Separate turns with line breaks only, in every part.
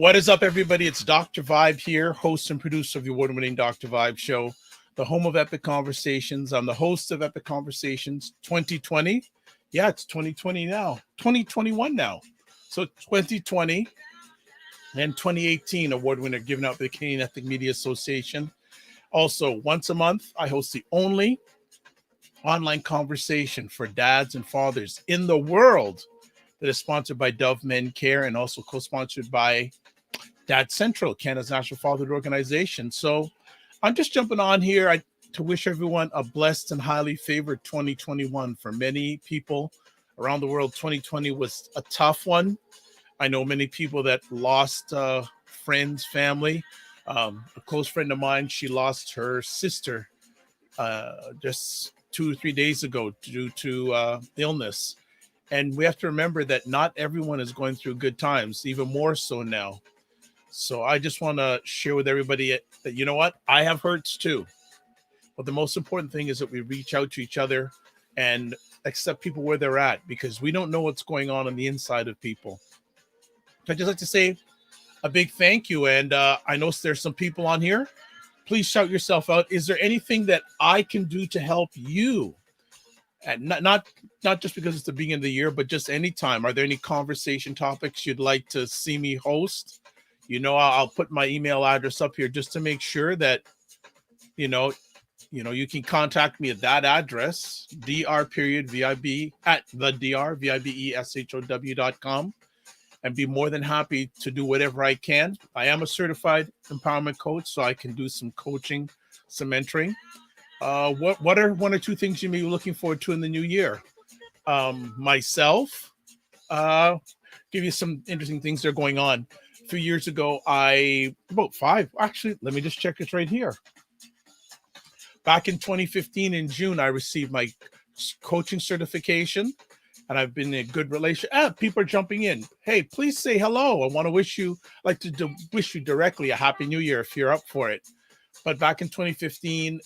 What is up, everybody? It's Dr. Vibe here, host and producer of the award-winning Dr. Vibe Show, the home of Epic Conversations. I'm the host of Epic Conversations 2020. Yeah, it's 2020 now, 2021 now. So 2020 and 2018 award winner given out by the Canadian Ethnic Media Association. Also, once a month, I host the only online conversation for dads and fathers in the world that is sponsored by Dove Men Care and also co-sponsored by Dad Central, Canada's National Fatherhood Organization. So I'm just jumping on here to wish everyone a blessed and highly favored 2021. For many people around the world, 2020 was a tough one. I know many people that lost friends, family. A close friend of mine, she lost her sister just 2 or 3 days ago due to illness. And we have to remember that not everyone is going through good times, even more so now. So I just want to share with everybody that, you know what, I have hurts too. But the most important thing is that we reach out to each other and accept people where they're at, because we don't know what's going on the inside of people. I'd just like to say a big thank you. And I know there's some people on here. Please shout yourself out. Is there anything that I can do to help you? And not just because it's the beginning of the year, but just anytime. Are there any conversation topics you'd like to see me host? You know, I'll put my email address up here just to make sure that, you can contact me at that address, dr.vib@thedrvibeshow.com, and be more than happy to do whatever I can. I am a certified empowerment coach, so I can do some coaching, some mentoring. What are one or two things you may be looking forward to in the new year? Myself, give you some interesting things that are going on. A few years ago, about 5, actually, let me just check this right here. Back in 2015 in June, I received my coaching certification, and I've been in a good relationship. People are jumping in. Hey, please say hello. I want to wish you directly a happy new year if you're up for it. But back in 2015,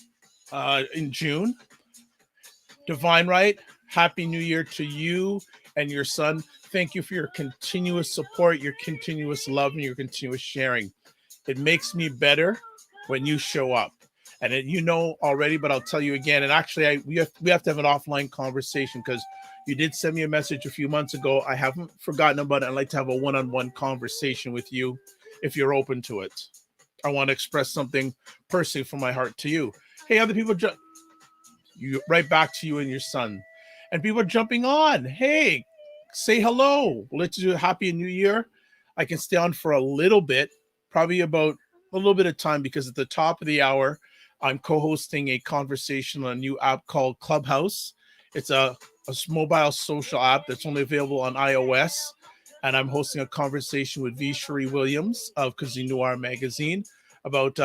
in June, Divine Right, happy new year to you and your son. Thank you for your continuous support, your continuous love, and your continuous sharing. It makes me better when you show up. And you know already, but I'll tell you again. And actually, we have to have an offline conversation, because you did send me a message a few months ago. I haven't forgotten about it. I'd like to have a one-on-one conversation with you if you're open to it. I want to express something personally from my heart to you. Hey, other people, right back to you and your son. And people are jumping on. Hey, say hello. Let's do a happy new year. I can stay on for a little bit, probably about a little bit of time, because at the top of the hour, I'm co-hosting a conversation on a new app called Clubhouse. It's a mobile social app that's only available on iOS. And I'm hosting a conversation with V. Cherie Williams of Cuisine Noir magazine about,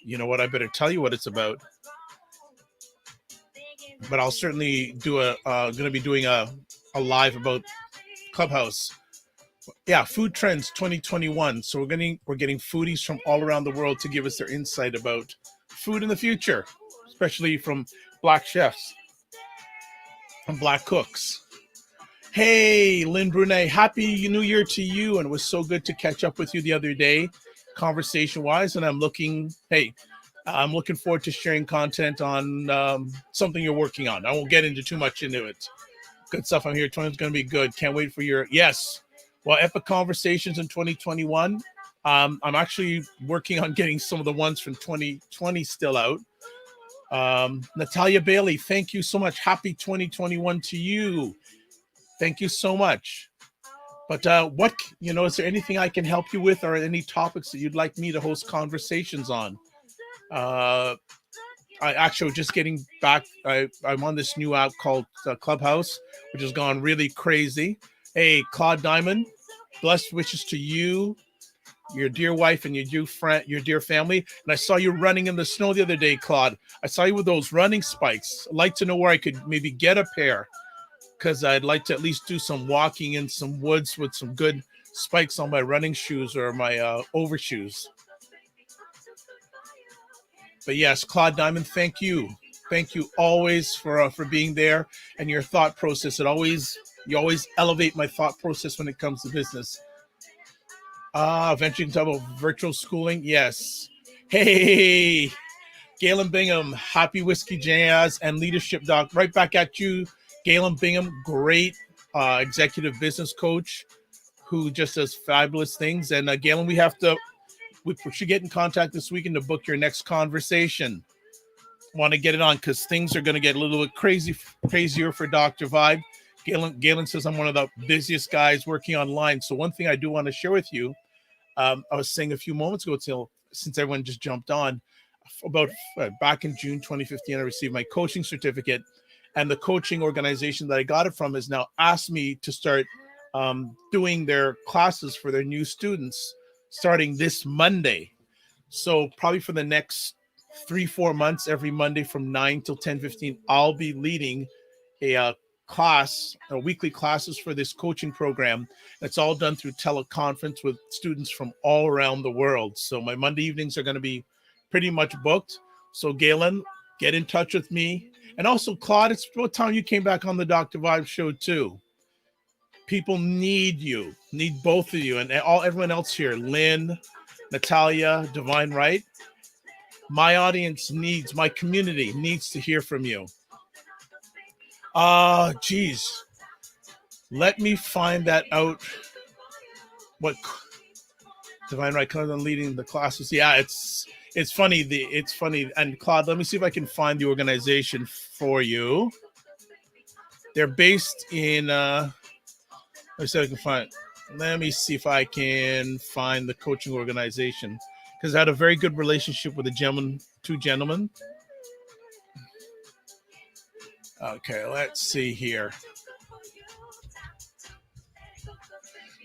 you know what, I better tell you what it's about. But I'll certainly going to be doing a live about Clubhouse. Yeah, Food Trends 2021. So we're getting foodies from all around the world to give us their insight about food in the future, especially from Black chefs and Black cooks. Hey, Lynn Brunet, happy new year to you. And it was so good to catch up with you the other day, conversation-wise. And I'm looking forward to sharing content on something you're working on. I won't get into too much into it. Good stuff. I'm here. 20 is going to be good. Can't wait for yes. Well, Epic Conversations in 2021. I'm actually working on getting some of the ones from 2020 still out. Natalia Bailey, thank you so much. Happy 2021 to you. Thank you so much. But is there anything I can help you with, or any topics that you'd like me to host conversations on? I actually was just getting back. I'm on this new app called Clubhouse, which has gone really crazy. Hey, Claude Diamond, blessed wishes to you, your dear wife, and your dear family. And I saw you running in the snow the other day, Claude. I saw you with those running spikes. I'd like to know where I could maybe get a pair, because I'd like to at least do some walking in some woods with some good spikes on my running shoes or my overshoes. But yes, Claude Diamond, thank you. Thank you always for being there, and your thought process. You always elevate my thought process when it comes to business. Eventually talk about virtual schooling. Yes. Hey, Galen Bingham, Happy Whiskey Jazz and Leadership Doc. Right back at you, Galen Bingham, great executive business coach who just does fabulous things. And Galen, we should get in contact this weekend to book your next conversation. Want to get it on because things are going to get a little bit crazier for Dr. Vibe. Galen says I'm one of the busiest guys working online. So one thing I do want to share with you, I was saying a few moments ago, since everyone just jumped on, about back in June 2015, I received my coaching certificate, and the coaching organization that I got it from has now asked me to start doing their classes for their new students starting this Monday. So probably for the next 3-4 months, every Monday from 9 till 10:15, I'll be leading a class, weekly classes for this coaching program. It's all done through teleconference with students from all around the world. So my Monday evenings are going to be pretty much booked. So Galen, get in touch with me. And also, Claude, it's what time you came back on the Dr. Vibe show too. People need you, need both of you, and everyone else here, Lynn, Natalia, Divine Right. My audience needs, my community needs to hear from you. Geez. Let me find that out. What Divine Right comes on leading the classes. Yeah, it's funny. It's funny. And Claude, let me see if I can find the organization for you. They're based in let me see if I can find the coaching organization, because I had a very good relationship with two gentlemen. Okay, let's see here.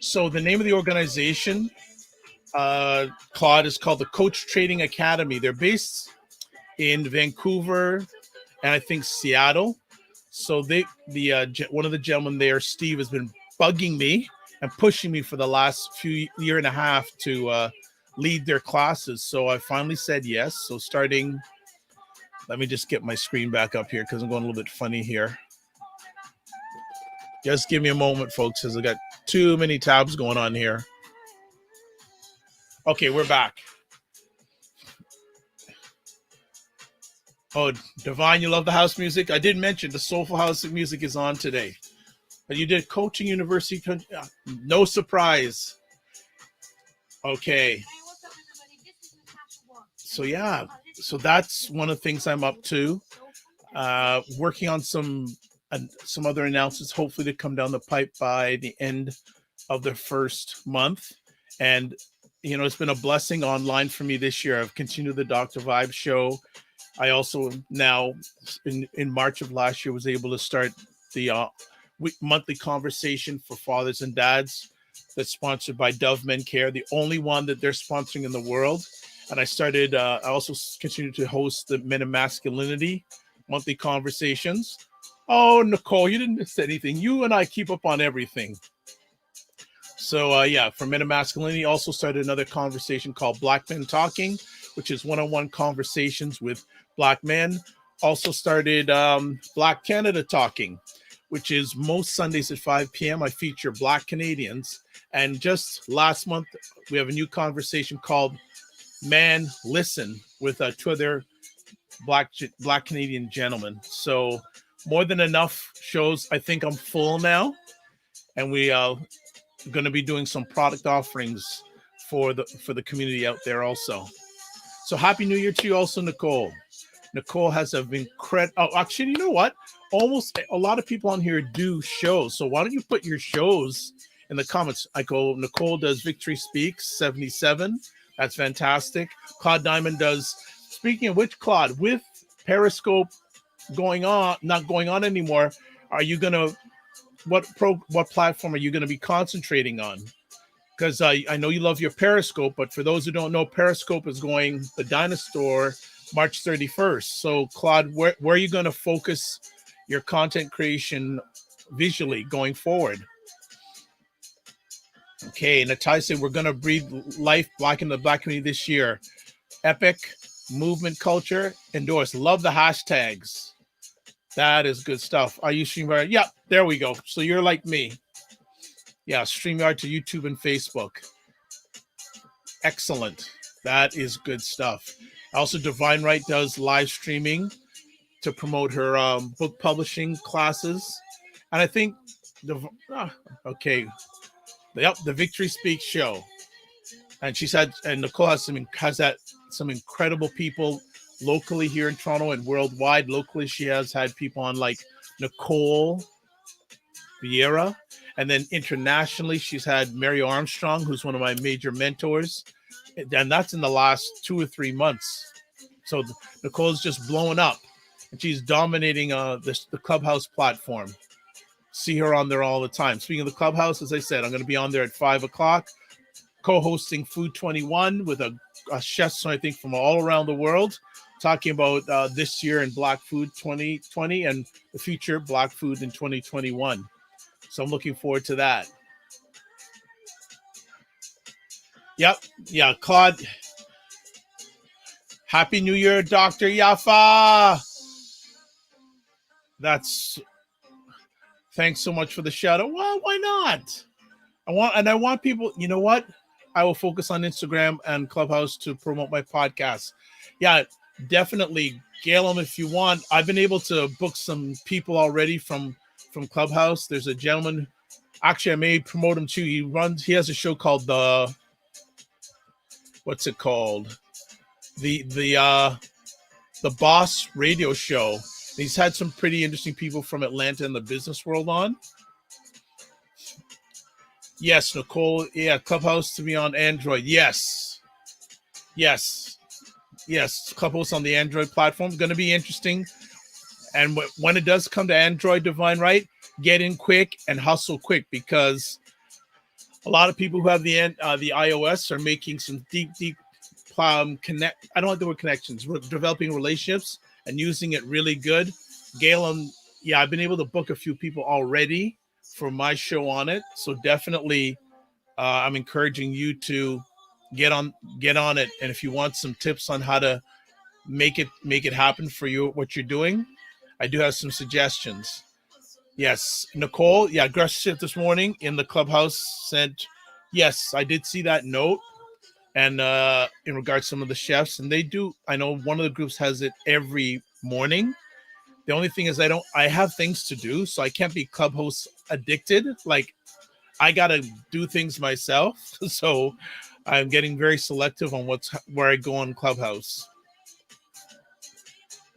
So the name of the organization, Claude, is called the Coach Trading Academy. They're based in Vancouver and I think Seattle. So one of the gentlemen there, Steve, has been bugging me and pushing me for the last year and a half to lead their classes. So I finally said yes. So starting, let me just get my screen back up here because I'm going a little bit funny here. Just give me a moment, folks, because I got too many tabs going on here. Okay, we're back. Oh, Divine, you love the house music? I did mention the soulful house music is on today. But you did Coaching University. No surprise. Okay. So yeah, so that's one of the things I'm up to. Working on some other announcements, hopefully to come down the pipe by the end of the first month. And it's been a blessing online for me this year. I've continued the Dr. Vibe show. I also now in March of last year was able to start the monthly conversation for fathers and dads that's sponsored by Dove Men Care, the only one that they're sponsoring in the world. And I started, I also continue to host the Men and Masculinity monthly conversations. Oh, Nicole, you didn't miss anything. You and I keep up on everything. So for Men and Masculinity, also started another conversation called Black Men Talking, which is one-on-one conversations with Black men. Also started Black Canada Talking, which is most Sundays at 5 p.m. I feature Black Canadians. And just last month, we have a new conversation called Man Listen with two other Black Canadian gentlemen. So more than enough shows. I think I'm full now. And we are going to be doing some product offerings for the community out there also. So Happy New Year to you also, Nicole. Nicole has an incredible. Oh, actually, you know what? Almost a lot of people on here do shows. So why don't you put your shows in the comments? Nicole does Victory Speaks 77. That's fantastic. Claude Diamond does. Speaking of which, Claude, with Periscope not going on anymore, are you gonna? What platform are you going to be concentrating on? Because I know you love your Periscope, but for those who don't know, Periscope is going the Dinosaur March 31st. So, Claude, where are you going to focus your content creation visually going forward? Okay, Natalia said we're going to breathe life back in the Black community this year. Epic movement culture endorsed. Love the hashtags. That is good stuff. Are you StreamYard? Yeah, there we go. So you're like me. Yeah, StreamYard to YouTube and Facebook. excellent. That is good stuff. Also, Divine Right does live streaming to promote her book publishing classes. And I think the okay, yep, the Victory Speaks show. And she's had, and Nicole some incredible people locally here in Toronto and worldwide. Locally, she has had people on like Nicole Vieira, and then internationally, she's had Mary Armstrong, who's one of my major mentors, and that's in the last 2 or 3 months. So Nicole's just blowing up, and she's dominating the Clubhouse platform. See her on there all the time. Speaking of the Clubhouse, as I said, I'm going to be on there at 5:00, co-hosting Food 21 with a chefs, I think, from all around the world, talking about this year in Black Food 2020 and the future Black Food in 2021. So I'm looking forward to that. Yep. Yeah, Claude. Happy New Year, Dr. Yafa. Thanks so much for the shout out. Well, why not? I want people, you know what? I will focus on Instagram and Clubhouse to promote my podcast. Yeah, definitely. Galen, if you want, I've been able to book some people already from Clubhouse. There's a gentleman, actually I may promote him too. He has a show called what's it called? The Boss Radio Show. He's had some pretty interesting people from Atlanta in the business world on. Yes, Nicole. Yeah, Clubhouse to be on Android. Yes. Clubhouse on the Android platform is going to be interesting. And when it does come to Android, Divine Right, get in quick and hustle quick, because a lot of people who have the iOS are making some deep I don't like the word connections. We're developing relationships and using it really good. Galen, yeah, I've been able to book a few people already for my show on it. So definitely, I'm encouraging you to get on it. And if you want some tips on how to make it happen for you, what you're doing, I do have some suggestions. Yes, Nicole. Yeah, Gresham this morning in the Clubhouse said, yes, I did see that note. And in regards to some of the chefs, and they do, I know one of the groups has it every morning. The only thing is I have things to do, so I can't be Clubhouse addicted. Like, I got to do things myself. So I'm getting very selective on where I go on Clubhouse.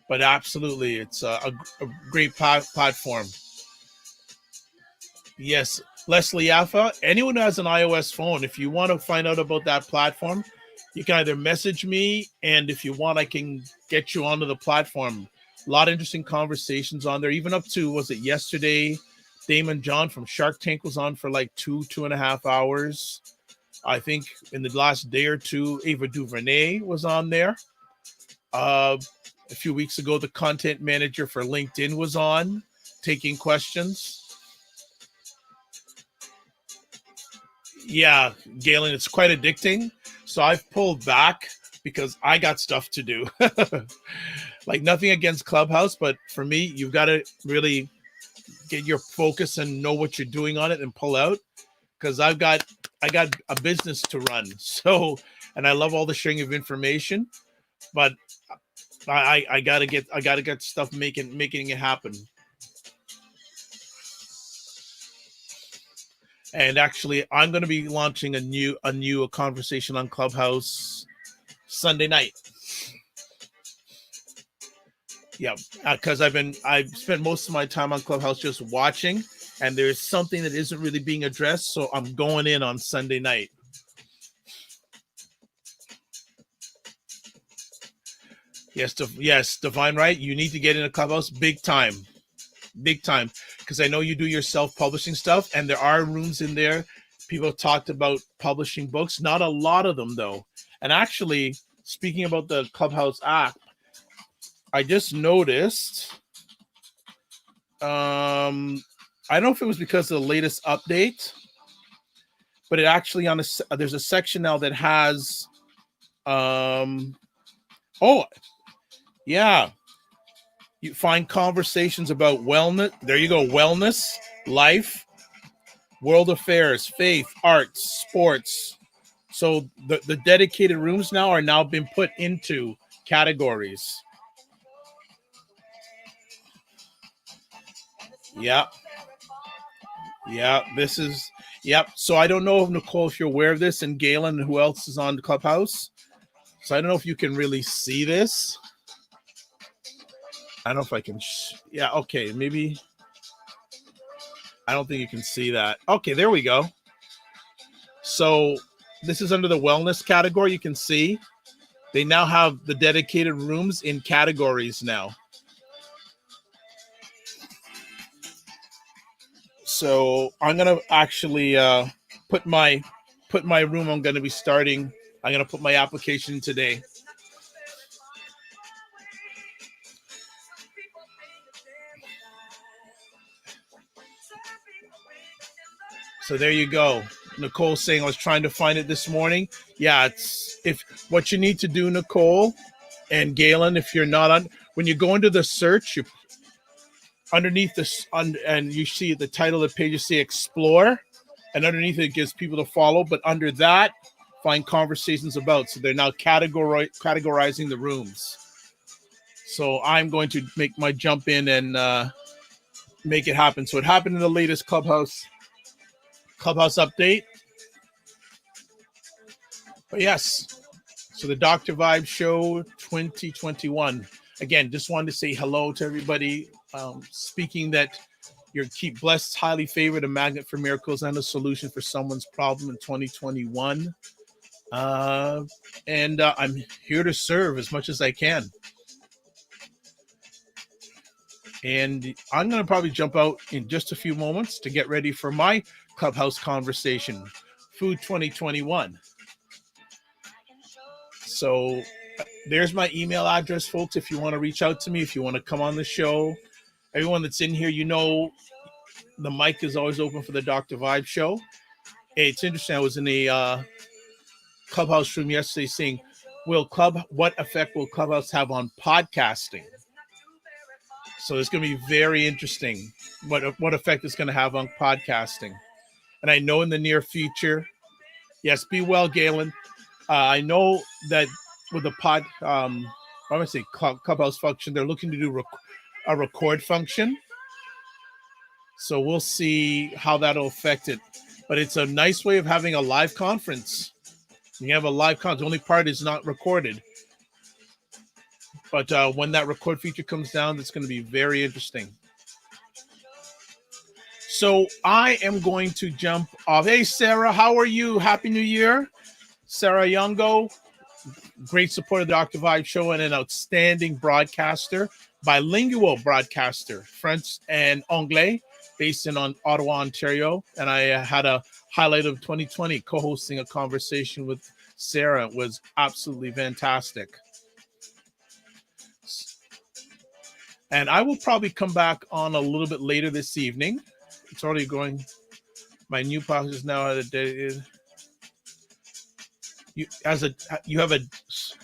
But absolutely, it's a great platform. Yes, Leslie Yaffa, anyone who has an iOS phone, if you want to find out about that platform, you can either message me, and if you want, I can get you onto the platform. A lot of interesting conversations on there, even up to, was it yesterday? Damon John from Shark Tank was on for like 2.5 hours. I think in the last day or two, Ava DuVernay was on there. A few weeks ago, the content manager for LinkedIn was on taking questions. Yeah, Galen, it's quite addicting. So I've pulled back because I got stuff to do. Like, nothing against Clubhouse, but for me, you've got to really get your focus and know what you're doing on it and pull out, because I got a business to run. So, and I love all the sharing of information, but I gotta get stuff making it happen. And actually, I'm going to be launching a new conversation on Clubhouse Sunday night. Yeah, because I've spent most of my time on Clubhouse just watching, and there's something that isn't really being addressed, so I'm going in on Sunday night. Yes, Divine Right, you need to get into Clubhouse big time, because I know you do your self-publishing stuff, and there are rooms in there. People have talked about publishing books, not a lot of them though. And actually, speaking about the Clubhouse app, I just noticed, I don't know if it was because of the latest update, but it actually there's a section now that has, you find conversations about wellness. There you go. Wellness, life, world affairs, faith, arts, sports, So the dedicated rooms are now been put into categories. Yeah. Yeah, this is yep. So I don't know if Nicole, if you're aware of this, and Galen, and who else is on the Clubhouse. So I don't know if you can really see this. I don't know if I can. Yeah, okay, maybe. I don't think you can see that. Okay, there we go. So this is under the wellness category. You can see they now have the dedicated rooms in categories now. So I'm gonna actually put my room. I'm gonna be starting. I'm gonna put my application today. So there you go. Nicole saying I was trying to find it this morning. Yeah, it's if what you need to do, Nicole and Galen, if you're not on, when you go into the search, you underneath this and you see the title of the page, you see explore, and underneath it gives people to follow. But under that, find conversations about. So they're now categorizing the rooms. So I'm going to make my jump in and make it happen. So it happened in the latest Clubhouse update. But yes, so the Dr. Vibe Show 2021. Again, just wanted to say hello to everybody. Speaking that you're keep blessed, highly favored, a magnet for miracles, and a solution for someone's problem in 2021. And I'm here to serve as much as I can. And I'm going to probably jump out in just a few moments to get ready for my Clubhouse conversation, Food 2021. So there's my email address, folks, if you want to reach out to me, if you want to come on the show. Everyone that's in here, you know, the mic is always open for the Dr. Vibe Show. Hey, it's interesting. I was in a Clubhouse room yesterday saying, what effect will Clubhouse have on podcasting? So it's going to be very interesting what effect it's going to have on podcasting. And I know in the near future, yes, be well, Galen. I know that with the I'm going to say Clubhouse function, they're looking to do a record function. So we'll see how that'll affect it. But it's a nice way of having a live conference. You have a live conference. The only part is not recorded. But when that record feature comes down, it's going to be very interesting. So I am going to jump off. Hey, Sarah, how are you? Happy New Year. Sarah Youngo, great supporter of the Dr. Vibe Show and an outstanding broadcaster, bilingual broadcaster, French and Anglais, based in Ottawa, Ontario. And I had a highlight of 2020 co-hosting a conversation with Sarah. It was absolutely fantastic. And I will probably come back on a little bit later this evening. It's already going. My new podcast is now at a dedicated.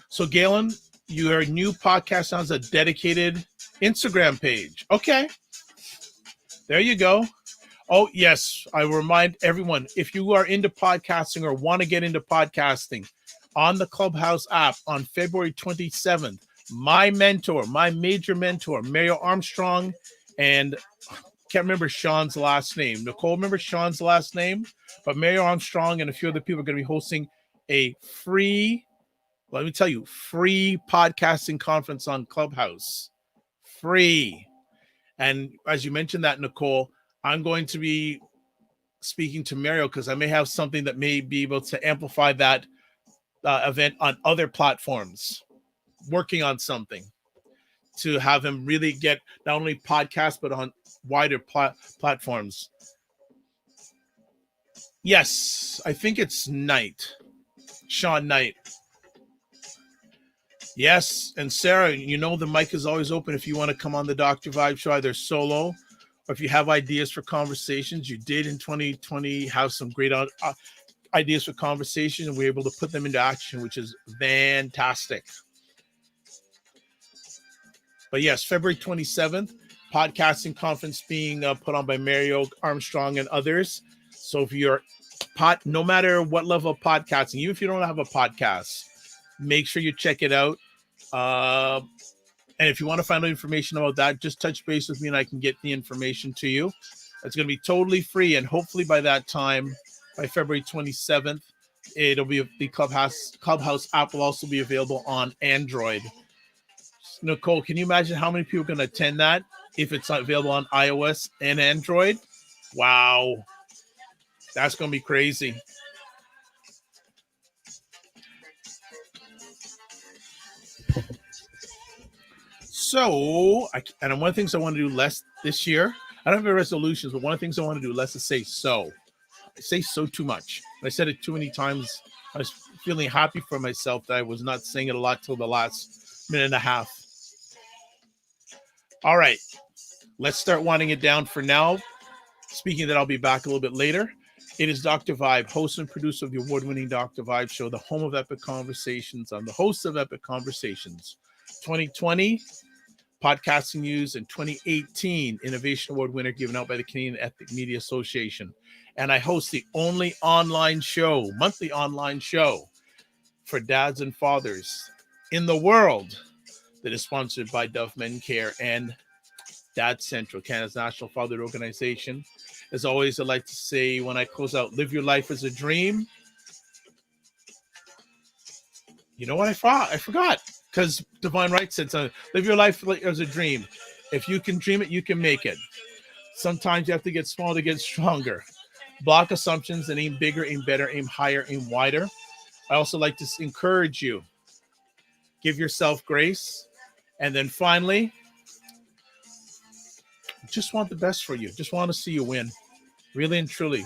So Galen, your new podcast has a dedicated Instagram page. Okay. There you go. Oh, yes. I remind everyone, if you are into podcasting or want to get into podcasting, on the Clubhouse app on February 27th, my major mentor, Mario Armstrong, and can't remember Sean's last name. Nicole, remember Sean's last name? But Mario Armstrong and a few other people are going to be hosting a free podcasting conference on Clubhouse. Free. And as you mentioned that, Nicole, I'm going to be speaking to Mario because I may have something that may be able to amplify that event on other platforms, working on something to have him really get not only podcasts, but on wider platforms. Yes, I think it's Knight, Sean Knight. Yes, and Sarah, you know the mic is always open if you want to come on the Dr. Vibe Show, either solo or if you have ideas for conversations. You did in 2020 have some great ideas for conversation, and we were able to put them into action, which is fantastic. But yes, February 27th, podcasting conference being put on by Mario Armstrong and others. So if you're no matter what level of podcasting, even if you don't have a podcast, make sure you check it out. And if you want to find out information about that, just touch base with me and I can get the information to you. It's going to be totally free. And hopefully by that time, by February 27th, it'll be the Clubhouse app will also be available on Android. Nicole, can you imagine how many people are going to attend that if it's not available on iOS and Android? Wow. That's going to be crazy. So, one of the things I want to do less this year, I don't have any resolutions, but one of the things I want to do less is say so. I say so too much. I said it too many times. I was feeling happy for myself that I was not saying it a lot till the last minute and a half. All right, let's start winding it down for now. Speaking of that, I'll be back a little bit later. It is Dr. Vibe, host and producer of the award-winning Dr. Vibe show, the home of epic conversations. I'm the host of Epic Conversations 2020 Podcasting News and 2018 Innovation Award winner given out by the Canadian Ethnic Media Association. And I host the only monthly online show for dads and fathers in the world that is sponsored by Dove Men Care and Dad Central, Canada's national fatherhood organization. As always, I like to say when I close out, live your life as a dream. You know what I forgot, because Divine Right said so, live your life as a dream. If you can dream it, you can make it. Sometimes you have to get small to get stronger. Block assumptions and aim bigger, aim better, aim higher, aim wider. I also like to encourage you. Give yourself grace. And then finally, just want the best for you. Just want to see you win. Really and truly.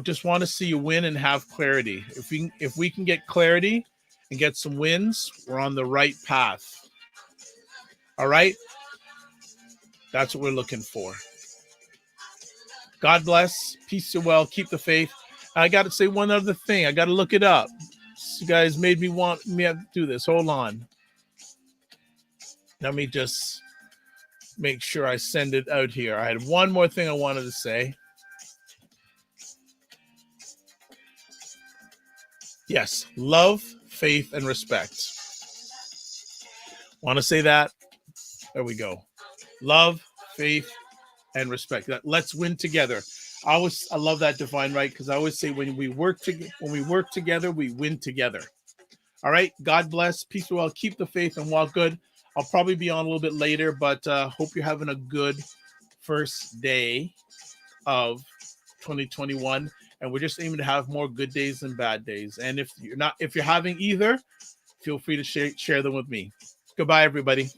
Just want to see you win and have clarity. If we can get clarity and get some wins, we're on the right path. All right? That's what we're looking for. God bless. Peace and well. Keep the faith. I got to say one other thing. I got to look it up. You guys made me want me to do this. Hold on. Let me just make sure I send it out here. I had one more thing I wanted to say. Yes, love, faith, and respect. Want to say that? There we go. Love, faith, and respect. Let's win together. I love that Divine Right, because I always say when we work together, we win together. All right. God bless. Peace and well. Keep the faith and walk good. I'll probably be on a little bit later, but hope you're having a good first day of 2021. And we're just aiming to have more good days than bad days. And if you're having either, feel free to share them with me. Goodbye, everybody.